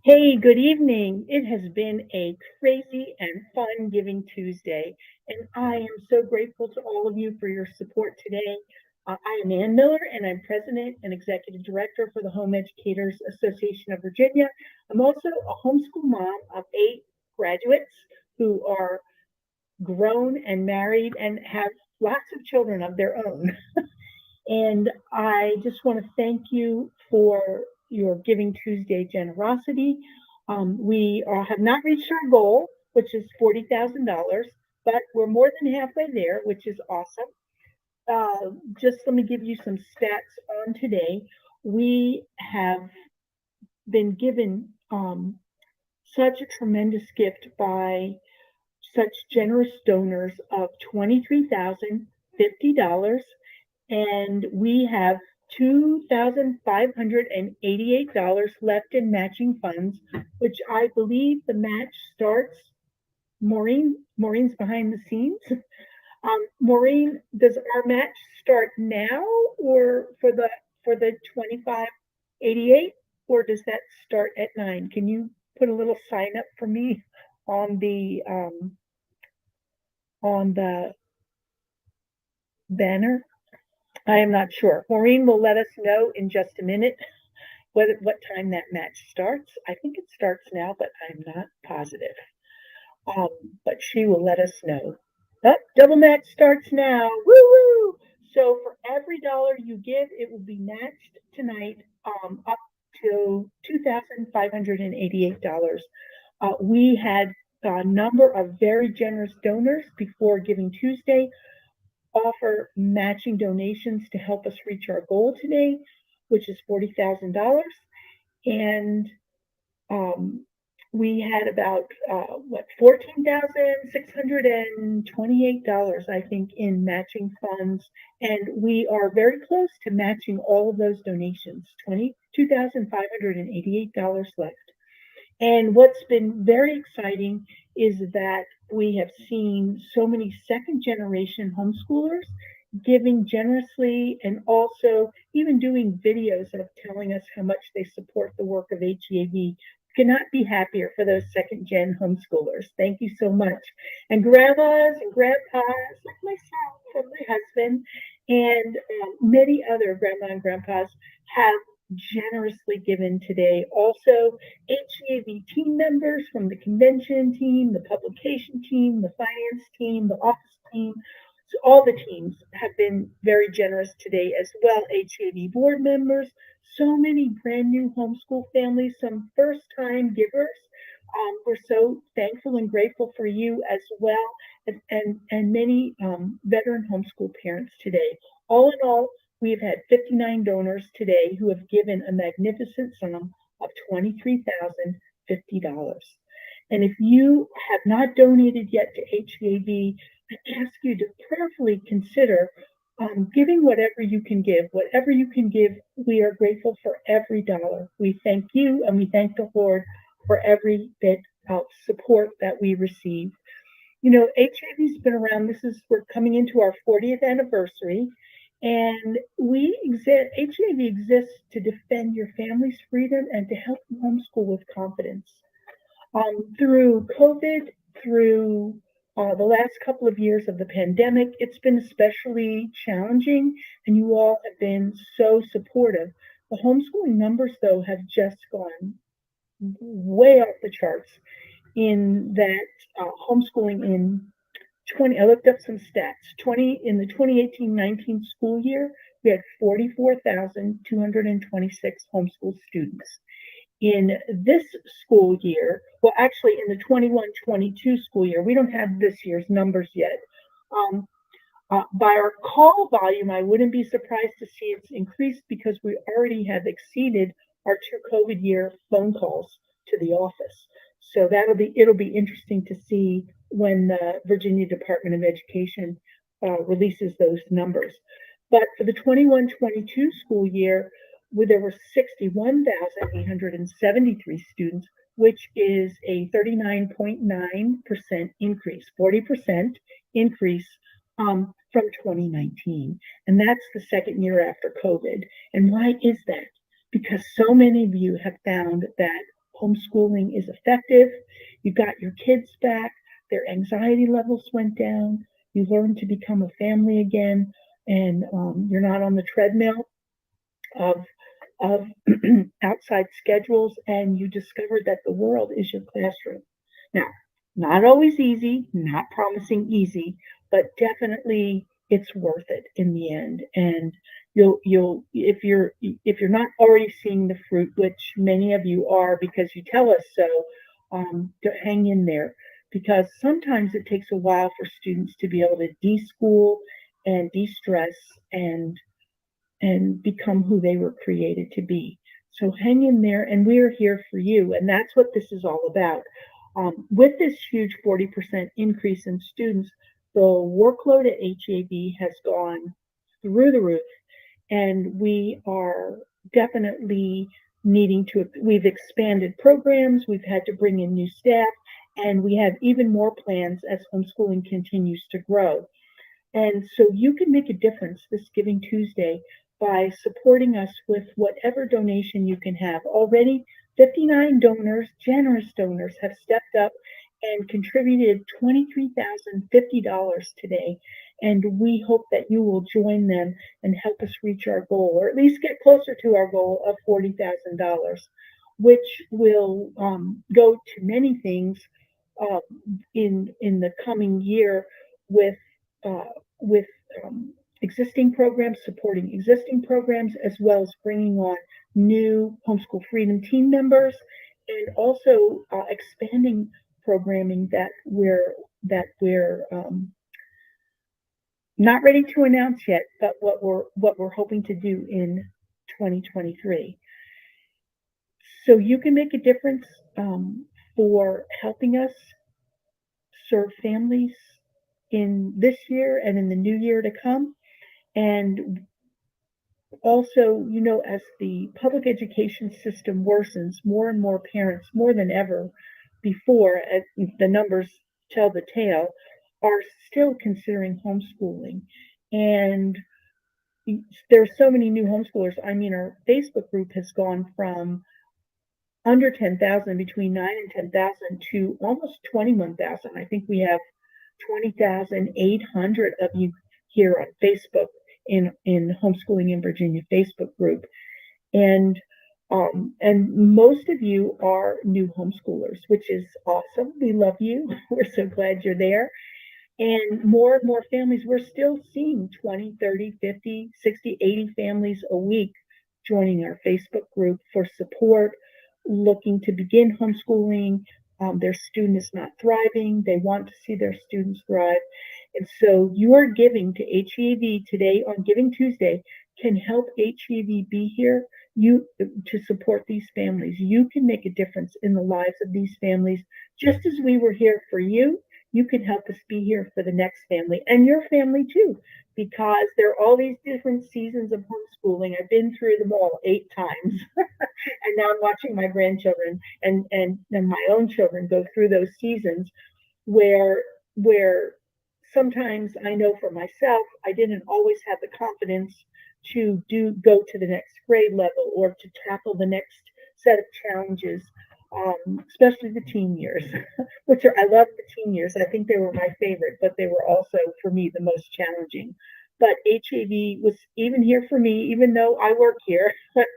Hey, good evening. It has been a crazy and fun Giving Tuesday, and I am so grateful to all of you for your support today. I am Ann Miller, and I'm President and Executive Director for the Home Educators Association of Virginia. I'm also a homeschool mom of 8 graduates who are grown and married and have lots of children of their own. And I just want to thank you for your Giving Tuesday generosity. We have not reached our goal, which is $40,000, but we're more than halfway there, which is awesome. Just let me give you some stats on today. We have been given such a tremendous gift by such generous donors of $23,050, and we have $2,588 left in matching funds, which I believe the match starts. Maureen's behind the scenes. Maureen, does our match start now, or for the 2588, or does that start at 9? Can you put a little sign up for me on the banner? I am not sure. Maureen will let us know in just a minute what time that match starts. I think it starts now, but I'm not positive. But she will let us know. Oh, double match starts now. Woo woo! So for every dollar you give, it will be matched tonight up to $2,588. We had a number of very generous donors before Giving Tuesday offer matching donations to help us reach our goal today, which is $40,000. And um, we had about $14,628, I think, in matching funds, and we are very close to matching all of those donations. $22,588 left. And what's been very exciting is that we have seen so many second generation homeschoolers giving generously and also even doing videos of telling us how much they support the work of HEAV. Cannot be happier for those second gen homeschoolers. Thank you so much. And grandmas and grandpas, like myself and my husband, and many other grandma and grandpas have generously given today. Also, HEAV team members from the convention team, the publication team, the finance team, the office team. So all the teams have been very generous today as well. HEAV board members, so many brand new homeschool families, some first time givers. We're so thankful and grateful for you as well, and many veteran homeschool parents today. All in all, we have had 59 donors today who have given a magnificent sum of $23,050. And if you have not donated yet to HEAV, I ask you to prayerfully consider giving whatever you can give. Whatever you can give, we are grateful for every dollar. We thank you and we thank the Lord for every bit of support that we receive. You know, HAV's been around. We're coming into our 40th anniversary, and HAV exists to defend your family's freedom and to help you homeschool with confidence. Through COVID, through the last couple of years of the pandemic, it's been especially challenging, and you all have been so supportive. The homeschooling numbers, though, have just gone way off the charts in that homeschooling I looked up some stats. In the 2018-19 school year, we had 44,226 homeschool students. In this school year, well, actually in the 21-22 school year, we don't have this year's numbers yet. By our call volume, I wouldn't be surprised to see it's increased because we already have exceeded our 2 COVID year phone calls to the office. So it'll be interesting to see when the Virginia Department of Education releases those numbers. But for the 21-22 school year, there were 61,873 students, which is a 39.9% increase, 40% increase from 2019. And that's the second year after COVID. And why is that? Because so many of you have found that homeschooling is effective. You got your kids back. Their anxiety levels went down. You learned to become a family again, and you're not on the treadmill of of outside schedules, and you discovered that the world is your classroom. Now, not always easy, not promising easy, but definitely it's worth it in the end. And you'll if you're not already seeing the fruit, which many of you are because you tell us so, to hang in there, because sometimes it takes a while for students to be able to de-school and de-stress and become who they were created to be. So hang in there, and we're here for you. And that's what this is all about. With this huge 40% increase in students, the workload at HAV has gone through the roof, and we are definitely we've expanded programs, we've had to bring in new staff, and we have even more plans as homeschooling continues to grow. And so you can make a difference this Giving Tuesday by supporting us with whatever donation you can have. Already, 59 donors, generous donors, have stepped up and contributed $23,050 today. And we hope that you will join them and help us reach our goal, or at least get closer to our goal of $40,000, which will go to many things in the coming year with uh, with existing programs, supporting existing programs, as well as bringing on new Homeschool Freedom team members, and also expanding programming that we're not ready to announce yet, but what we're hoping to do in 2023. So you can make a difference for helping us serve families in this year and in the new year to come. And also, as the public education system worsens, more and more parents, more than ever before, the numbers tell the tale, are still considering homeschooling. And there's so many new homeschoolers. I mean, our Facebook group has gone from under 10,000, between 9 and 10,000, to almost 21,000. I think we have 20,800 of you here on Facebook in Homeschooling in Virginia Facebook group, and most of you are new homeschoolers, which is awesome. We love you. We're so glad you're there. And more families, we're still seeing 20, 30, 50, 60, 80 families a week joining our Facebook group for support, looking to begin homeschooling. Their student is not thriving. They want to see their students thrive. And so your giving to HEAV today on Giving Tuesday can help HEAV be here to support these families. You can make a difference in the lives of these families. Just as we were here for you, you can help us be here for the next family and your family too, because there are all these different seasons of homeschooling. I've been through them all 8 times. And now I'm watching my grandchildren and my own children go through those seasons where sometimes I know for myself, I didn't always have the confidence to go to the next grade level or to tackle the next set of challenges, especially the teen years, I love the teen years. I think they were my favorite, but they were also for me the most challenging. But HAV was even here for me, even though I work here, but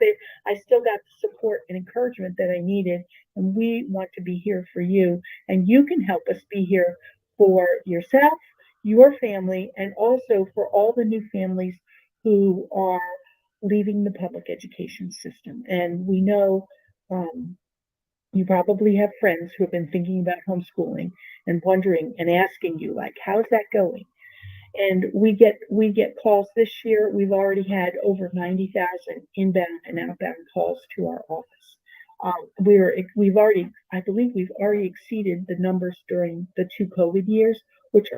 I still got the support and encouragement that I needed. And we want to be here for you. And you can help us be here for yourself, your family, and also for all the new families who are leaving the public education system. And we know you probably have friends who have been thinking about homeschooling and wondering and asking you, like, how's that going? And we get calls this year. We've already had over 90,000 inbound and outbound calls to our office. I believe we've already exceeded the numbers during the 2 COVID years, which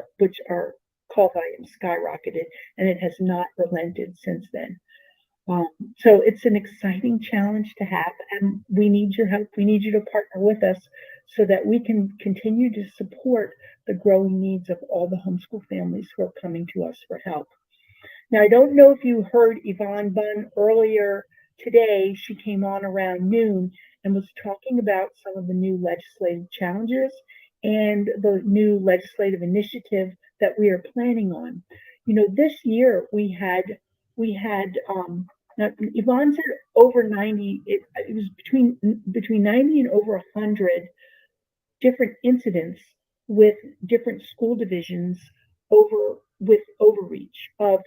our call volume skyrocketed, and it has not relented since then. So it's an exciting challenge to have, and we need your help. We need you to partner with us so that we can continue to support the growing needs of all the homeschool families who are coming to us for help. Now, I don't know if you heard Yvonne Bunn earlier today she came on around noon and was talking about some of the new legislative challenges and the new legislative initiative that we are planning on. This year we had now, Yvonne said over 90. It was between 90 and over 100 different incidents with different school divisions with overreach of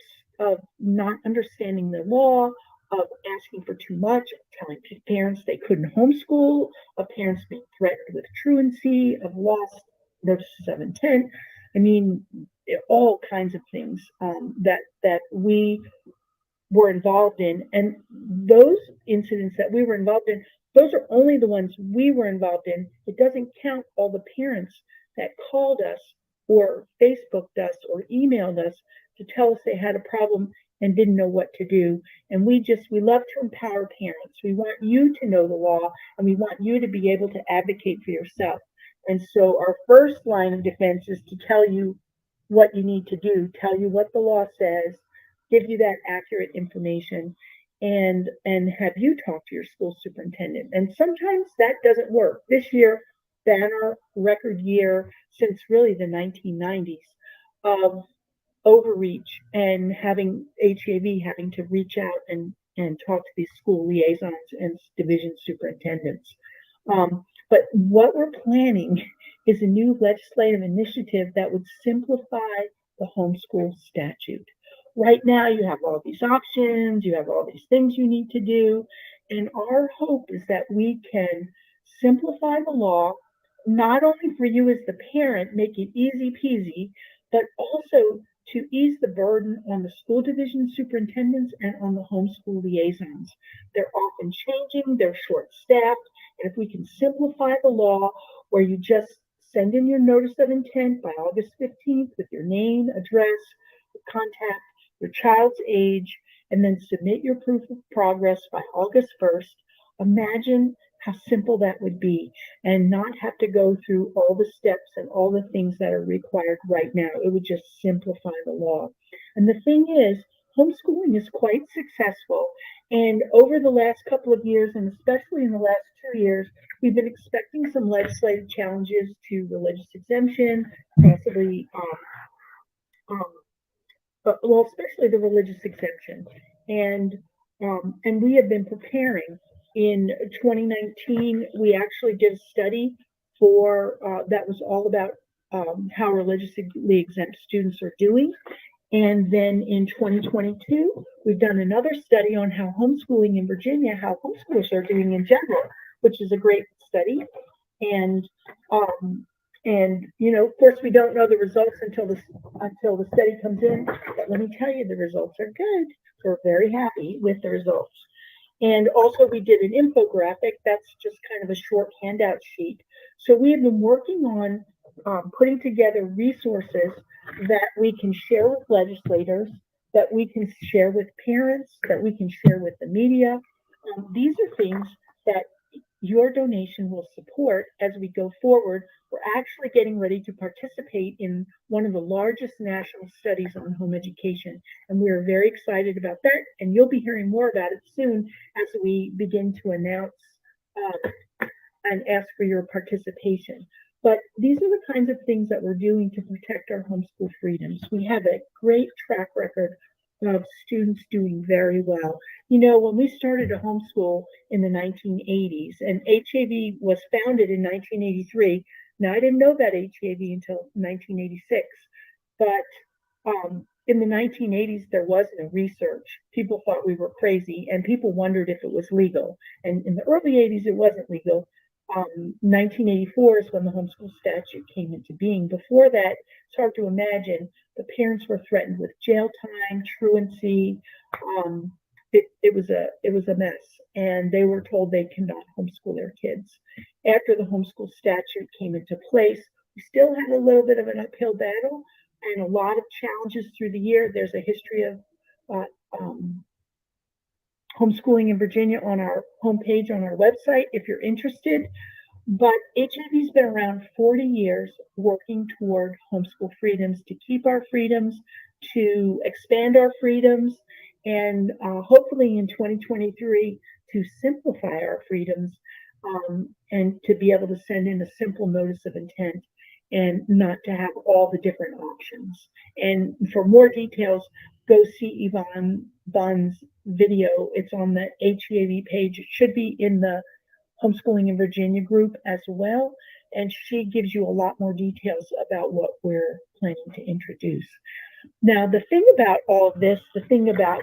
not understanding the law, of asking for too much, of telling parents they couldn't homeschool, of parents being threatened with truancy, of lost notices of intent. I mean, all kinds of things that we were involved in. And those incidents that we were involved in, those are only the ones we were involved in. It doesn't count all the parents that called us or Facebooked us or emailed us to tell us they had a problem and didn't know what to do. And we love to empower parents. We want you to know the law, and we want you to be able to advocate for yourself. And so our first line of defense is to tell you what you need to do, tell you what the law says, give you that accurate information, and have you talk to your school superintendent. And sometimes that doesn't work. This year, banner record year since really the 1990s of overreach and having HAV having to reach out and talk to these school liaisons and division superintendents. But what we're planning is a new legislative initiative that would simplify the homeschool statute. Right now, you have all these options, you have all these things you need to do, and our hope is that we can simplify the law, not only for you as the parent, make it easy peasy, but also to ease the burden on the school division superintendents and on the homeschool liaisons. They're often changing, they're short-staffed, and if we can simplify the law where you just send in your notice of intent by August 15th with your name, address, contact, your child's age, and then submit your proof of progress by August 1st. Imagine how simple that would be and not have to go through all the steps and all the things that are required right now. It would just simplify the law. And the thing is, homeschooling is quite successful. And over the last couple of years, and especially in the last 2 years, we've been expecting some legislative challenges to religious exemption, possibly well, especially the religious exemption. And we have been preparing. In 2019, we actually did a study for that was all about how religiously exempt students are doing. And then in 2022, we've done another study on how homeschooling in Virginia, how homeschoolers are doing in general, which is a great study. And of course, we don't know the results until the study comes in. But let me tell you, the results are good. We're very happy with the results. And also, we did an infographic. That's just kind of a short handout sheet. So we have been working on putting together resources that we can share with legislators, that we can share with parents, that we can share with the media. These are things that your donation will support as we go forward. We're actually getting ready to participate in one of the largest national studies on home education, and we're very excited about that, and you'll be hearing more about it soon as we begin to announce and ask for your participation. But these are the kinds of things that we're doing to protect our homeschool freedoms. We have a great track record of students doing very well. When we started a homeschool in the 1980s, and HAV was founded in 1983. Now, I didn't know about HAV until 1986, but in the 1980s, there was no research. People thought we were crazy, and people wondered if it was legal. And in the early 80s, it wasn't legal. 1984 is when the homeschool statute came into being. Before that, it's hard to imagine. The parents were threatened with jail time, truancy. It was a mess, and they were told they cannot homeschool their kids. After the homeschool statute came into place, we still had a little bit of an uphill battle and a lot of challenges through the year. There's a history of homeschooling in Virginia on our homepage on our website if you're interested. But HAV's been around 40 years working toward homeschool freedoms, to keep our freedoms, to expand our freedoms. and hopefully in 2023 to simplify our freedoms, and to be able to send in a simple notice of intent and not to have all the different options. And for more details, go see Yvonne Bunn's video. It's on the HEAV page. It should be in the Homeschooling in Virginia group as well. And she gives you a lot more details about what we're planning to introduce. Now, the thing about all of this, the thing about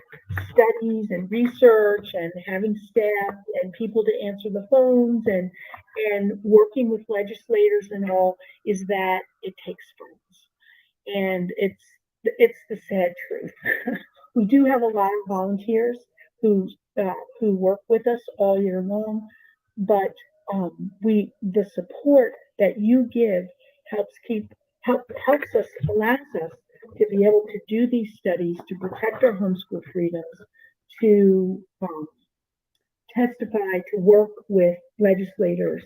studies and research and having staff and people to answer the phones and working with legislators and all, is that it takes funds. And it's the sad truth. We do have a lot of volunteers who work with us all year long, but the support that you give helps us, allows us to be able to do these studies, to protect our homeschool freedoms, to testify, to work with legislators,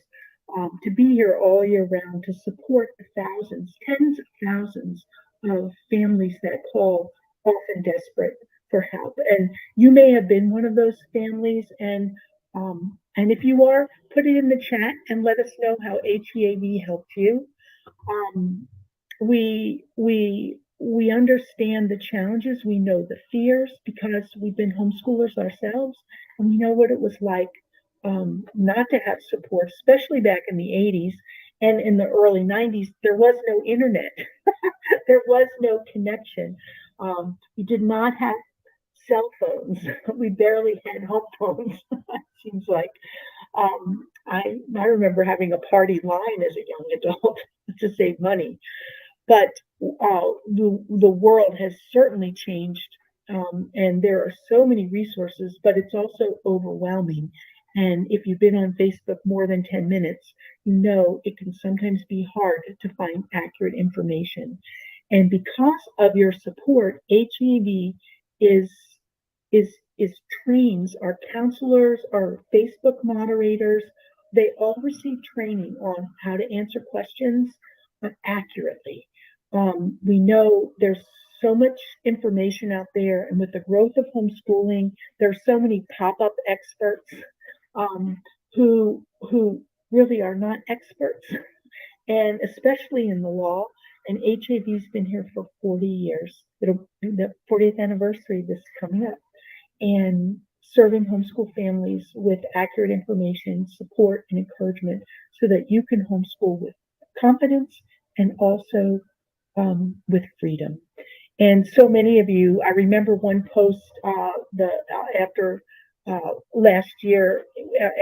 to be here all year round, to support the thousands, tens of thousands of families that call, often desperate for help. And you may have been one of those families, and if you are, put it in the chat and let us know how HEAV helped you. We understand the challenges. We know the fears because we've been homeschoolers ourselves, and we know what it was like not to have support, especially back in the 80s and in the early 90s. There was no internet. There was no connection. We did not have cell phones. We barely had home phones. It seems like I remember having a party line as a young adult to save money. But the world has certainly changed, and there are so many resources, but it's also overwhelming. And if you've been on Facebook more than 10 minutes, you know it can sometimes be hard to find accurate information. And because of your support, HEAV is trains our counselors, our Facebook moderators. They all receive training on how to answer questions accurately. We know there's so much information out there, and with the growth of homeschooling, there's so many pop-up experts who really are not experts, and especially in the law. And HEAV's been here for 40 years. It'll be the 40th anniversary this coming up, and serving homeschool families with accurate information, support, and encouragement so that you can homeschool with confidence and also with freedom. And so many of you, I remember one post after last year, I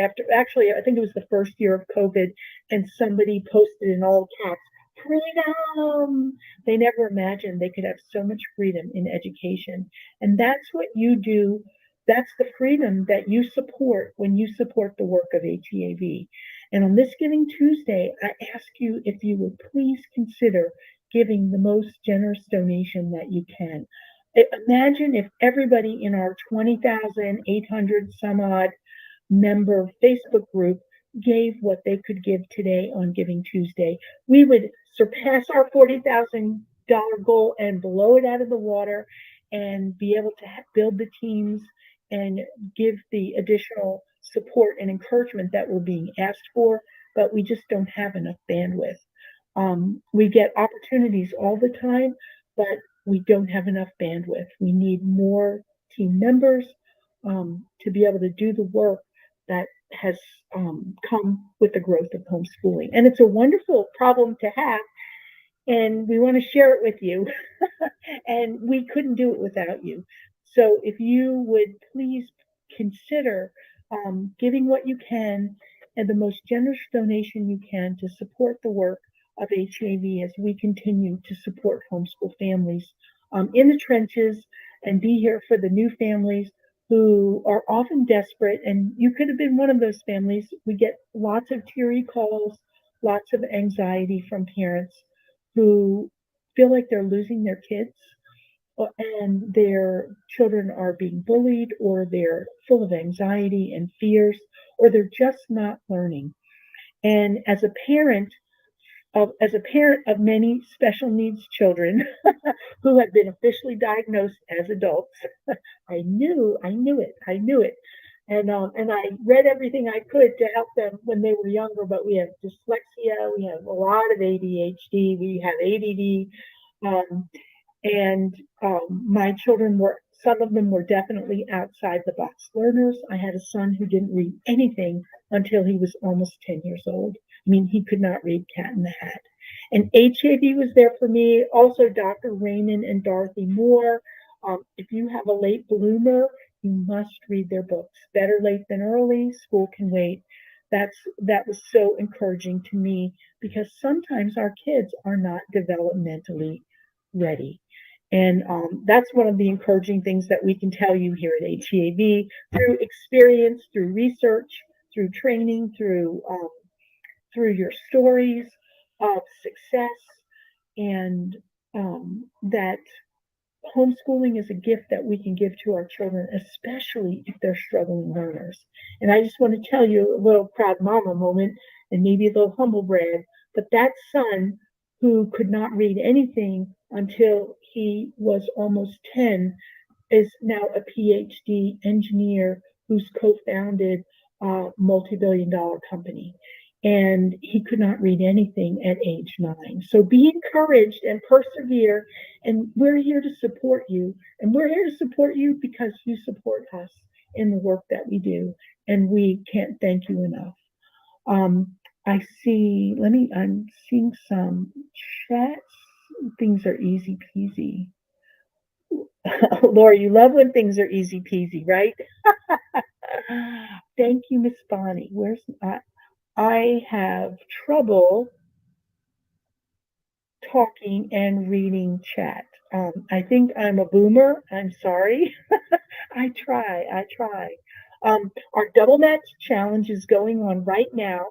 think it was the first year of COVID, and somebody posted in all caps, freedom. They never imagined they could have so much freedom in education. And that's what you do. That's the freedom that you support when you support the work of HEAV. And on this Giving Tuesday, I ask you if you would please consider giving the most generous donation that you can. Imagine if everybody in our 20,800 some odd member Facebook group gave what they could give today on Giving Tuesday. We would surpass our $40,000 goal and blow it out of the water and be able to build the teams and give the additional support and encouragement that we're being asked for, but we just don't have enough bandwidth. We get opportunities all the time, but we don't have enough bandwidth. We need more team members to be able to do the work that has come with the growth of homeschooling. And it's a wonderful problem to have, and we want to share it with you. And we couldn't do it without you. So if you would please consider giving what you can and the most generous donation you can to support the work of HEAV as we continue to support homeschool families in the trenches and be here for the new families who are often desperate. And you could have been one of those families. We get lots of teary calls, lots of anxiety from parents who feel like they're losing their kids, and their children are being bullied, or they're full of anxiety and fears, or they're just not learning. And as a parent, as a parent of many special needs children who have been officially diagnosed as adults, I knew it. And I read everything I could to help them when they were younger. But we have dyslexia, we have a lot of ADHD, we have ADD, um, and my children were, some of them were definitely outside the box learners. I had a son who didn't read anything until he was almost 10 years old. I mean, he could not read Cat in the Hat. And HAV was there for me. Also, Dr. Raymond and Dorothy Moore. If you have a late bloomer, you must read their books. Better late than early. School can wait. That was so encouraging to me because sometimes our kids are not developmentally ready. And that's one of the encouraging things that we can tell you here at HEAV through experience, through research, through training, through your stories of success, and that homeschooling is a gift that we can give to our children, especially if they're struggling learners. And I just want to tell you a little proud mama moment and maybe a little humble brag, but that son who could not read anything until he was almost 10 is now a PhD engineer who's co-founded a multi-billion dollar company. And he could not read anything at age 9. So be encouraged and persevere. And we're here to support you. And we're here to support you because you support us in the work that we do. And we can't thank you enough. I'm seeing some chats. Things are easy peasy. Laura, you love when things are easy peasy, right? Thank you, Miss Bonnie. I have trouble talking and reading chat. I think I'm a boomer. I'm sorry. I try. Our double match challenge is going on right now.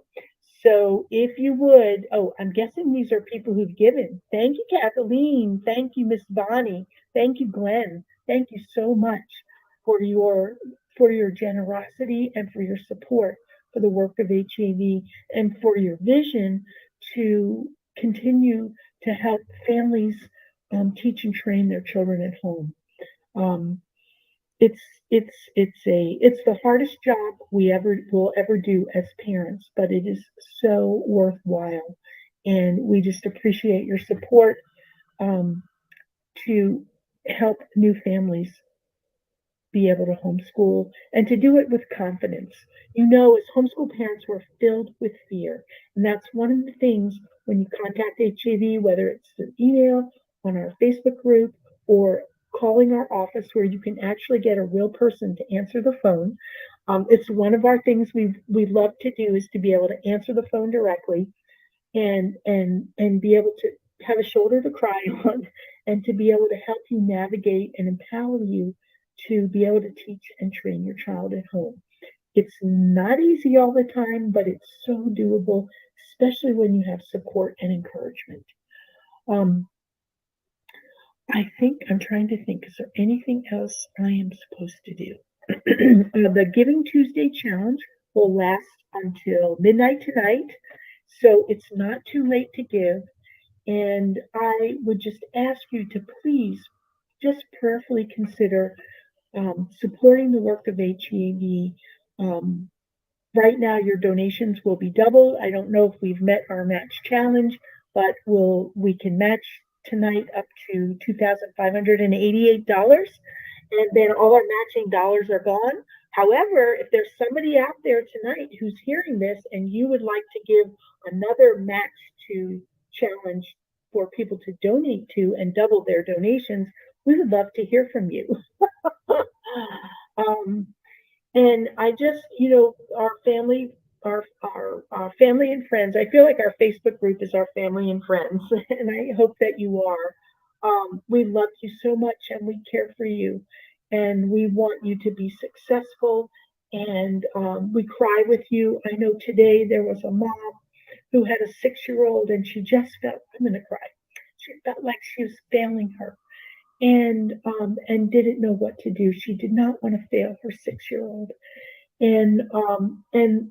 So if you would, oh, I'm guessing these are people who've given. Thank you, Kathleen. Thank you, Miss Bonnie. Thank you, Glenn. Thank you so much for your generosity and for your support for the work of HAV and for your vision to continue to help families teach and train their children at home. It's it's the hardest job we will ever do as parents, but it is so worthwhile, and we just appreciate your support to help new families be able to homeschool and to do it with confidence. You know, as homeschool parents, we're filled with fear. And that's one of the things when you contact HAV, whether it's through email, on our Facebook group, or calling our office where you can actually get a real person to answer the phone. It's one of our things we love to do is to be able to answer the phone directly and be able to have a shoulder to cry on and to be able to help you navigate and empower you to be able to teach and train your child at home. It's not easy all the time, but it's so doable, especially when you have support and encouragement. I'm trying to think, is there anything else I am supposed to do? The Giving Tuesday challenge will last until midnight tonight, so it's not too late to give. And I would just ask you to please just prayerfully consider supporting the work of HEAV. Right now, your donations will be doubled. I don't know if we've met our match challenge, but we can match tonight up to $2,588, and then all our matching dollars are gone. However, if there's somebody out there tonight who's hearing this and you would like to give another match to challenge for people to donate to and double their donations, we would love to hear from you. And I just, our family and friends, I feel like our Facebook group is our family and friends, and I hope that you are. We love you so much and we care for you, and we want you to be successful, and we cry with you. I know today there was a mom who had a 6-year-old and she just felt, I'm going to cry. She felt like she was failing her and didn't know what to do. She did not want to fail her 6-year-old. And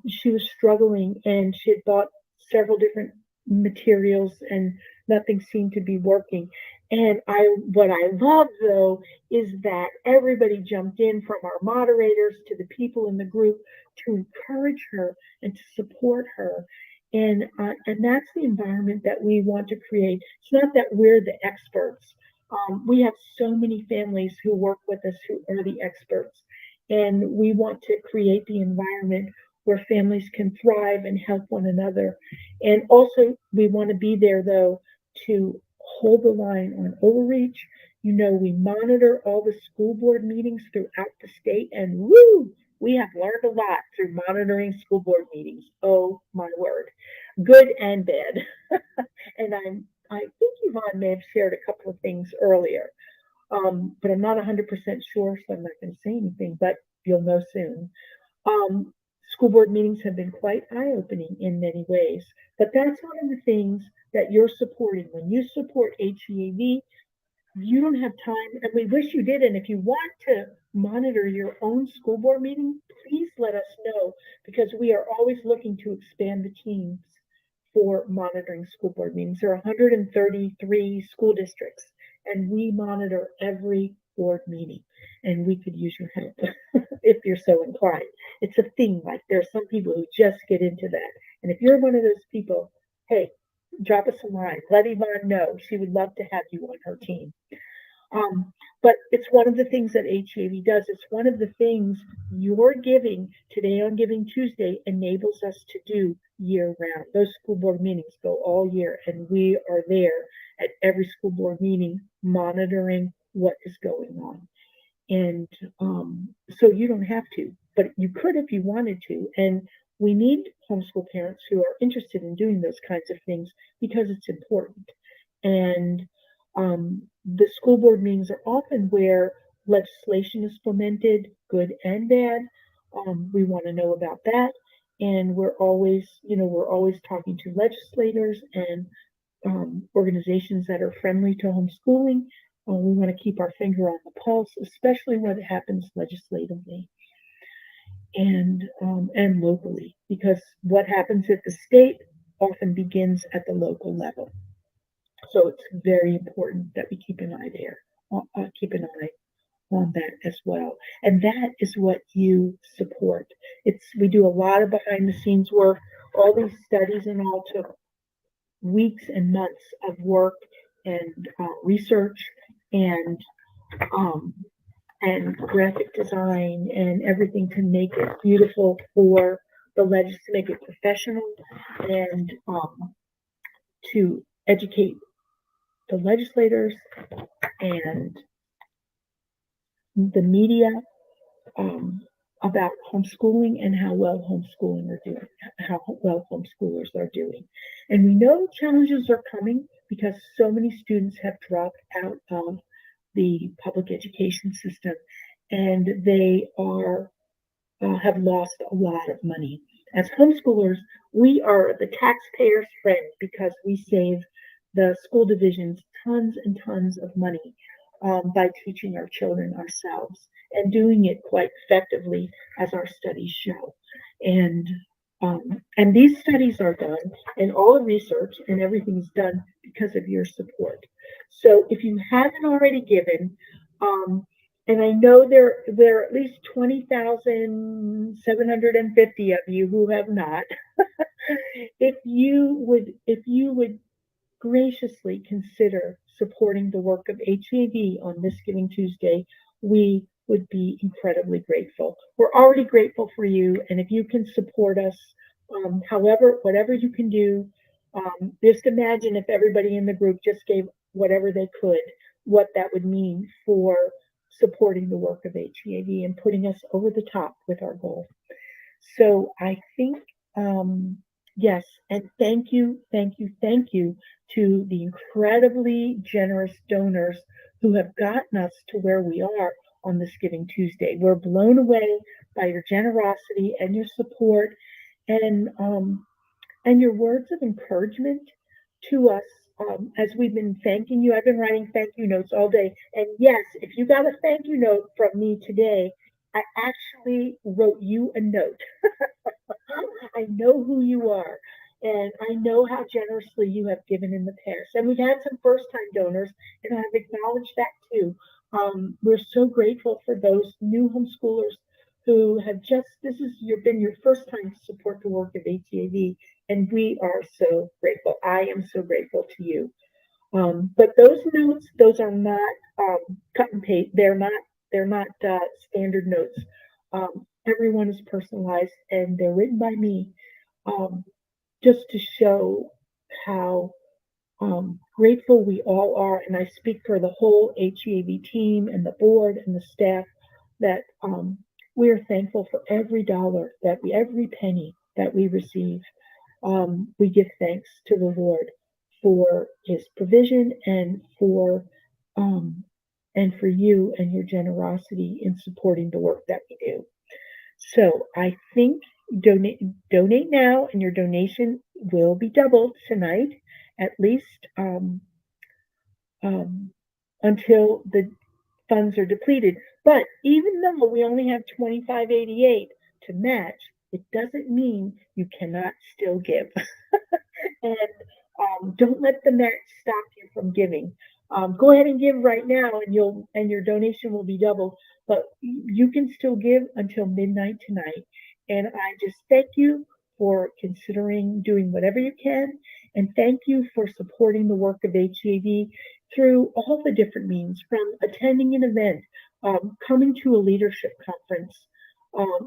she was struggling, and she had bought several different materials and nothing seemed to be working. And what I love though is that everybody jumped in, from our moderators to the people in the group, to encourage her and to support her. And that's the environment that we want to create. It's not that we're the experts. We have so many families who work with us who are the experts, and we want to create the environment where families can thrive and help one another. And also, we want to be there though to hold the line on overreach. You know, we monitor all the school board meetings throughout the state, and woo, we have learned a lot through monitoring school board meetings. Oh my word, good and bad. And I think Yvonne may have shared a couple of things earlier, but I'm not 100% sure, so I'm not going to say anything, but you'll know soon. Um, School board meetings have been quite eye-opening in many ways, but that's one of the things that you're supporting. When you support HEAV, you don't have time, and we wish you did. And if you want to monitor your own school board meeting, please let us know, because we are always looking to expand the teams for monitoring school board meetings. There are 133 school districts, and we monitor every board meeting, and we could use your help if you're so inclined. It's a thing. Like, there's some people who just get into that. And if you're one of those people, hey, drop us a line. Let Yvonne know. She would love to have you on her team. But it's one of the things that HEAV does. It's one of the things your giving today on Giving Tuesday enables us to do year round. Those school board meetings go all year, and we are there at every school board meeting monitoring what is going on. And so you don't have to, but you could if you wanted to. And we need homeschool parents who are interested in doing those kinds of things because it's important. And the school board meetings are often where legislation is fomented, good and bad. We want to know about that. And we're always talking to legislators and organizations that are friendly to homeschooling. We want to keep our finger on the pulse, especially when it happens legislatively and locally, because what happens at the state often begins at the local level. So it's very important that we keep an eye there, keep an eye on that as well. And that is what you support. We do a lot of behind the scenes work. All these studies and all took weeks and months of work and research and graphic design and everything to make it beautiful for the to make it professional, and to educate the legislators and the media about homeschooling and how well homeschoolers are doing. And we know challenges are coming because so many students have dropped out of the public education system, and they have lost a lot of money. As homeschoolers, we are the taxpayer's friend because we save the school divisions tons and tons of money by teaching our children ourselves and doing it quite effectively, as our studies show. And these studies are done, and all the research and everything is done because of your support. So if you haven't already given, and I know there are at least 20,750 of you who have not, if you would graciously consider supporting the work of HEAV on this Giving Tuesday, we would be incredibly grateful. We're already grateful for you, and if you can support us, whatever you can do, just imagine if everybody in the group just gave whatever they could, what that would mean for supporting the work of HEAV and putting us over the top with our goal. So I think, yes, and thank you to the incredibly generous donors who have gotten us to where we are on this Giving Tuesday. We're blown away by your generosity and your support, and your words of encouragement to us as we've been thanking you. I've been writing thank you notes all day. And yes, if you got a thank you note from me today, I actually wrote you a note. I know who you are. And I know how generously you have given in the past. And we've had some first time donors, and I've acknowledged that too. We're so grateful for those new homeschoolers who have just, this has been your first time to support the work of HEAV, and we are so grateful. I am so grateful to you. But those notes, those are not cut and paste. They're not standard notes. Everyone is personalized, and they're written by me, um, just to show how grateful we all are. And I speak for the whole HEAV team and the board and the staff that we are thankful for every dollar every penny that we receive. We give thanks to the Lord for His provision um, and for you and your generosity in supporting the work that we do. So I think donate now, and your donation will be doubled tonight, at least um, until the funds are depleted. But even though we only have 2588 to match, it doesn't mean you cannot still give. And don't let the match stop you from giving. Go ahead and give right now, and your donation will be doubled. But you can still give until midnight tonight. And I just thank you for considering doing whatever you can, and thank you for supporting the work of HEAV through all the different means, from attending an event, coming to a leadership conference.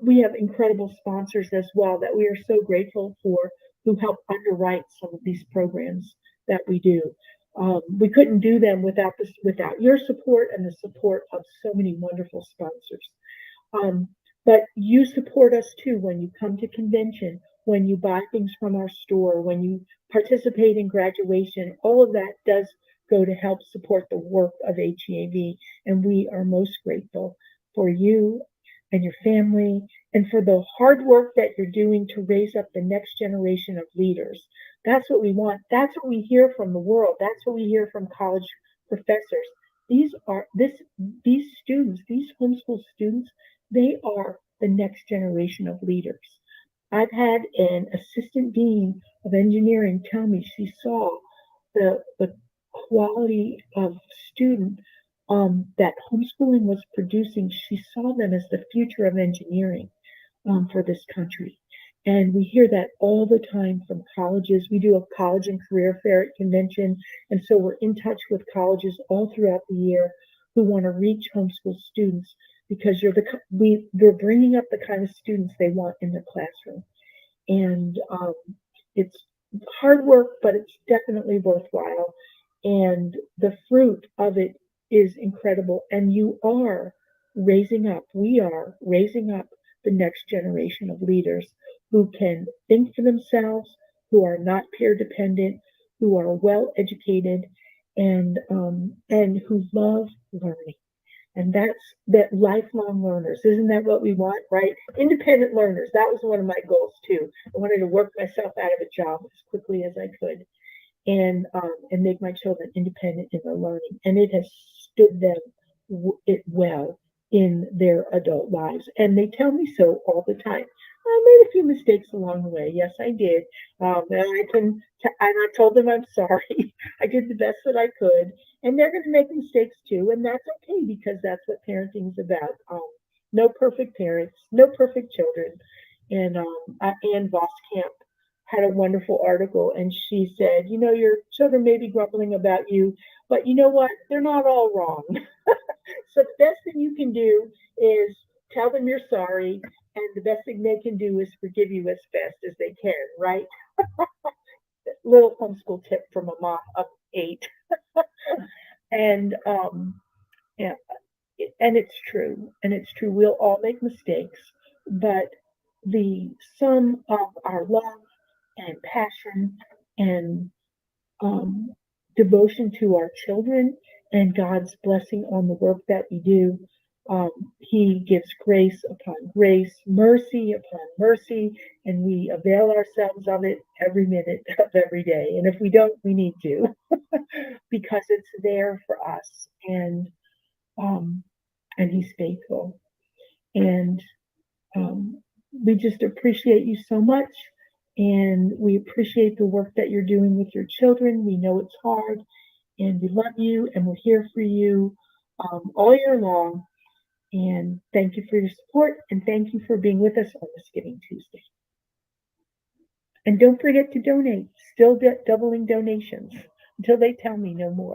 We have incredible sponsors as well that we are so grateful for, who help underwrite some of these programs that we do. We couldn't do them without your support and the support of so many wonderful sponsors. But you support us too when you come to convention, when you buy things from our store, when you participate in graduation. All of that does go to help support the work of HEAV, and we are most grateful for you and your family, and for the hard work that you're doing to raise up the next generation of leaders. That's what we want. That's what we hear from the world. That's what we hear from college professors. These students, these homeschool students, they are the next generation of leaders. I've had an assistant dean of engineering tell me she saw the quality of student that homeschooling was producing. She saw them as the future of engineering for this country. And we hear that all the time from colleges. We do a college and career fair at convention. And so we're in touch with colleges all throughout the year who want to reach homeschool students, because we're bringing up the kind of students they want in their classroom. And it's hard work, but it's definitely worthwhile. And the fruit of it is incredible. And we are raising up the next generation of leaders who can think for themselves, who are not peer dependent, who are well educated, and who love learning. And that's that, lifelong learners. Isn't that what we want, right? Independent learners. That was one of my goals too. I wanted to work myself out of a job as quickly as I could, and make my children independent in their learning. And it has stood them it well in their adult lives. And they tell me so all the time. I made a few mistakes along the way. Yes, I did. And I told them I'm sorry. I did the best that I could, and they're going to make mistakes too, and that's okay, because that's what parenting is about. No perfect parents, no perfect children. And Ann Voskamp had a wonderful article, and she said, your children may be grumbling about you, but you know what? They're not all wrong. So the best thing you can do is tell them you're sorry, and the best thing they can do is forgive you as fast as they can, right? Little homeschool tip from a mom of 8. And yeah, and it's true. And it's true. We'll all make mistakes, but the sum of our love and passion and um, devotion to our children and God's blessing on the work that we do. He gives grace upon grace, mercy upon mercy, and we avail ourselves of it every minute of every day. And if we don't, we need to, because it's there for us, um, and He's faithful. And we just appreciate you so much. And we appreciate the work that you're doing with your children. We know it's hard, and we love you, and we're here for you all year long. And thank you for your support, and thank you for being with us on this Giving Tuesday. And don't forget to donate. Still doubling donations until they tell me no more.